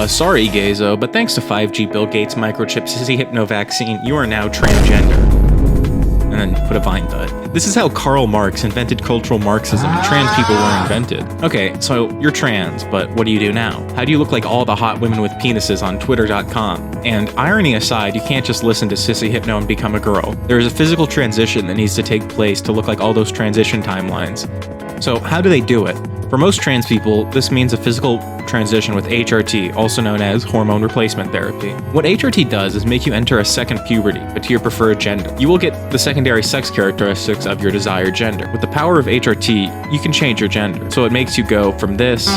Sorry, Gazo, but thanks to 5G Bill Gates microchip sissy hypno vaccine, you are now transgender. And then put a vine thud. This is how Karl Marx invented cultural Marxism. Trans people were invented. Okay, so you're trans, but what do you do now? How do you look like all the hot women with penises on Twitter.com? And irony aside, you can't just listen to sissy hypno and become a girl. There is a physical transition that needs to take place to look like all those transition timelines. So how do they do it? For most trans people, this means a physical transition with HRT, also known as hormone replacement therapy. What HRT does is make you enter a second puberty, but to your preferred gender. You will get the secondary sex characteristics of your desired gender. With the power of HRT, you can change your gender. So it makes you go from this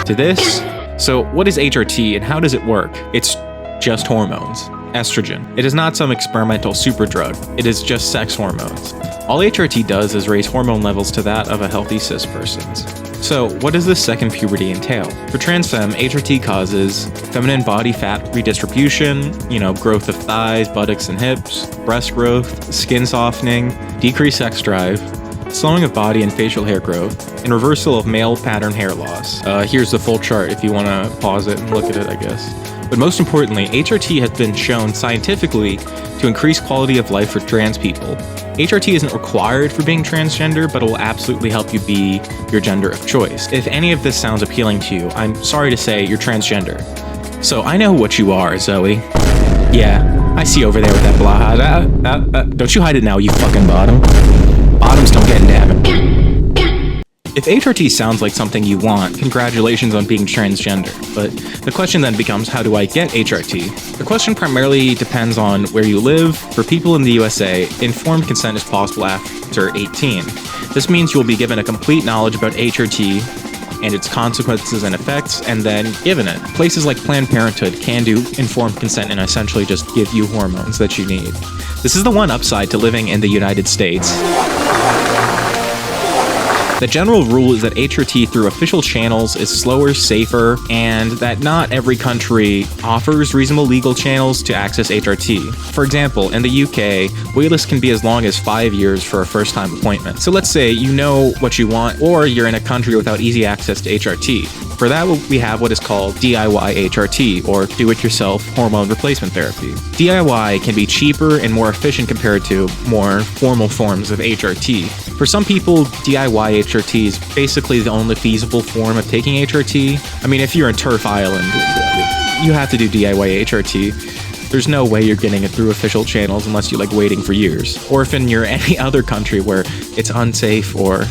to this. So what is HRT and how does it work? It's just hormones. Estrogen. It is not some experimental super drug. It is just sex hormones. All HRT does is raise hormone levels to that of a healthy cis person's. So, what does this second puberty entail? For Transfem, HRT causes feminine body fat redistribution, growth of thighs, buttocks, and hips, breast growth, skin softening, decreased sex drive, slowing of body and facial hair growth, and reversal of male pattern hair loss. Here's the full chart if you want to pause it and look at it, I guess. But most importantly, HRT has been shown scientifically to increase quality of life for trans people. HRT isn't required for being transgender, but it will absolutely help you be your gender of choice. If any of this sounds appealing to you, I'm sorry to say you're transgender. So I know what you are, Zoe. Yeah, I see over there with that blah. Don't you hide it now, you fucking bottom. Bottoms don't get into. If HRT sounds like something you want, congratulations on being transgender. But the question then becomes, how do I get HRT? The question primarily depends on where you live. For people in the USA, informed consent is possible after 18. This means you will be given a complete knowledge about HRT and its consequences and effects, and then given it. Places like Planned Parenthood can do informed consent and essentially just give you hormones that you need. This is the one upside to living in the United States. The general rule is that HRT through official channels is slower, safer, and that not every country offers reasonable legal channels to access HRT. For example, in the UK, waitlists can be as long as 5 years for a first-time appointment. So let's say you know what you want, or you're in a country without easy access to HRT. For that, we have what is called DIY HRT, or do-it-yourself hormone replacement therapy. DIY can be cheaper and more efficient compared to more formal forms of HRT. For some people, DIY HRT is basically the only feasible form of taking HRT. I mean, if you're in Turf Island, you have to do DIY HRT. There's no way you're getting it through official channels unless you're waiting for years. Or if you're any other country where it's unsafe or,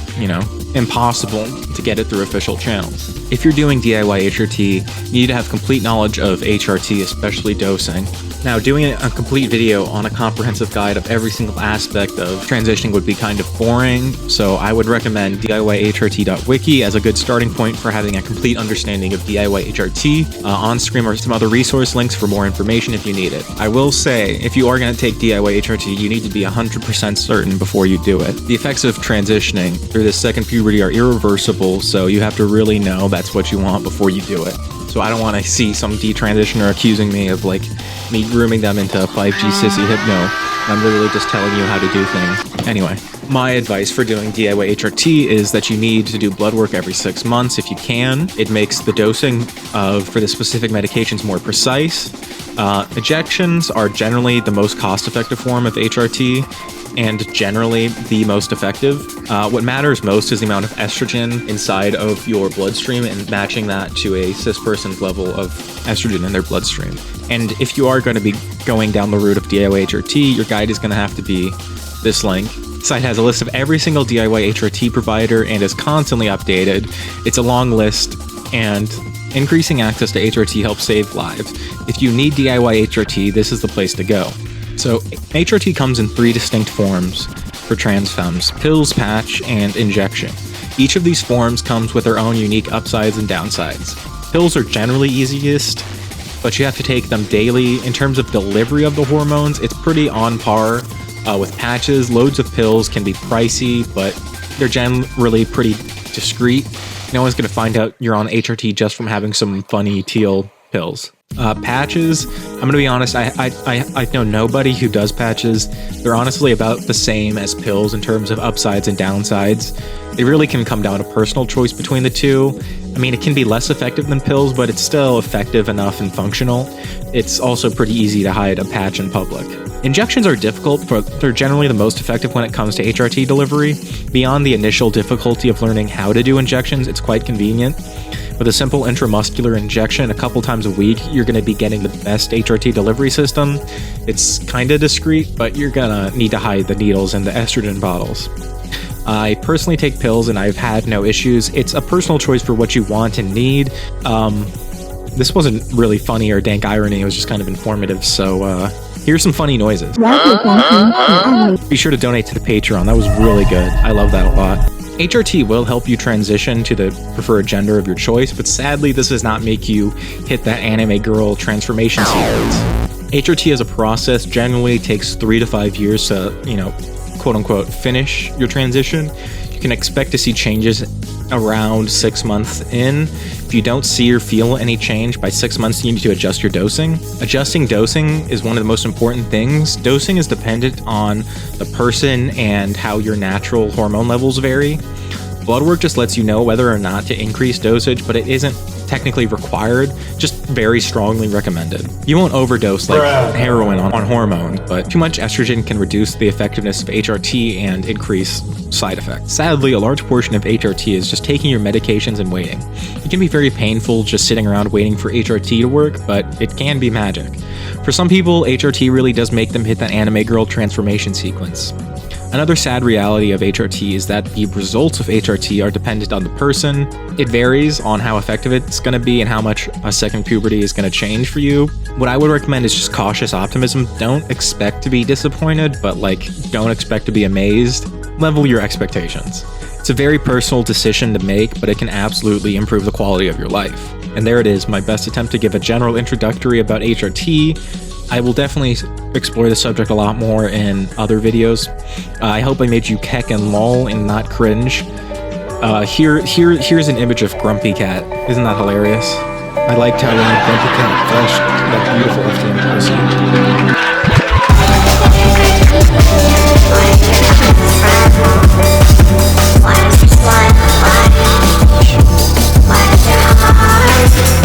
impossible to get it through official channels. If you're doing DIY HRT, you need to have complete knowledge of HRT, especially dosing. Now, doing a complete video on a comprehensive guide of every single aspect of transitioning would be kind of boring, so I would recommend DIYHRT.wiki as a good starting point for having a complete understanding of DIY HRT. On screen are some other resource links for more information if you need it. I will say, if you are going to take DIY HRT, you need to be 100% certain before you do it. The effects of transitioning through this second puberty are irreversible, so you have to really know that's what you want before you do it. So I don't want to see some detransitioner accusing me of me grooming them into 5G sissy hypno. I'm literally just telling you how to do things. Anyway, my advice for doing DIY HRT is that you need to do blood work every 6 months if you can. It makes the dosing for the specific medications more precise. Injections are generally the most cost-effective form of HRT and generally the most effective. What matters most is the amount of estrogen inside of your bloodstream and matching that to a cis person's level of estrogen in their bloodstream. And if you are going to be going down the route of DIY HRT, your guide is going to have to be this link. The site has a list of every single DIY HRT provider and is constantly updated. It's a long list, and increasing access to HRT helps save lives. If you need DIY HRT, this is the place to go. So HRT comes in 3 distinct forms for transfems: pills, patch, and injection. Each of these forms comes with their own unique upsides and downsides. Pills are generally easiest, but you have to take them daily. In terms of delivery of the hormones, it's pretty on par with patches. Loads of pills can be pricey, but they're generally pretty discreet. No one's going to find out you're on HRT just from having some funny teal pills. Patches, I'm going to be honest, I know nobody who does patches. They're honestly about the same as pills in terms of upsides and downsides. It really can come down to personal choice between the two. I mean, it can be less effective than pills, but it's still effective enough and functional. It's also pretty easy to hide a patch in public. Injections are difficult, but they're generally the most effective when it comes to HRT delivery. Beyond the initial difficulty of learning how to do injections, it's quite convenient. With a simple intramuscular injection a couple times a week, you're going to be getting the best HRT delivery system. It's kind of discreet, but you're going to need to hide the needles and the estrogen bottles. I personally take pills and I've had no issues. It's a personal choice for what you want and need. This wasn't really funny or dank irony, it was just kind of informative, so here's some funny noises. Be sure to donate to the Patreon, that was really good. I love that a lot. HRT will help you transition to the preferred gender of your choice, but sadly this does not make you hit that anime girl transformation sequence. HRT as a process generally takes 3 to 5 years to, quote-unquote, finish your transition. You can expect to see changes around 6 months in. If you don't see or feel any change by 6 months, you need to adjust your dosing. Adjusting dosing is one of the most important things. Dosing is dependent on the person and how your natural hormone levels vary. Blood work just lets you know whether or not to increase dosage, but it isn't technically required, just very strongly recommended. You won't overdose like heroin on hormones, but too much estrogen can reduce the effectiveness of HRT and increase side effects. Sadly, a large portion of HRT is just taking your medications and waiting. It can be very painful just sitting around waiting for HRT to work, but it can be magic. For some people, HRT really does make them hit that anime girl transformation sequence. Another sad reality of HRT is that the results of HRT are dependent on the person. It varies on how effective it's going to be and how much a second puberty is going to change for you. What I would recommend is just cautious optimism. Don't expect to be disappointed, but don't expect to be amazed. Level your expectations. It's a very personal decision to make, but it can absolutely improve the quality of your life. And there it is, my best attempt to give a general introductory about HRT. I will definitely explore the subject a lot more in other videos. I hope I made you keck and lol and not cringe. Here's an image of Grumpy Cat. Isn't that hilarious? I liked how when Grumpy Cat flushed that beautiful FTM pussy. Why is your heart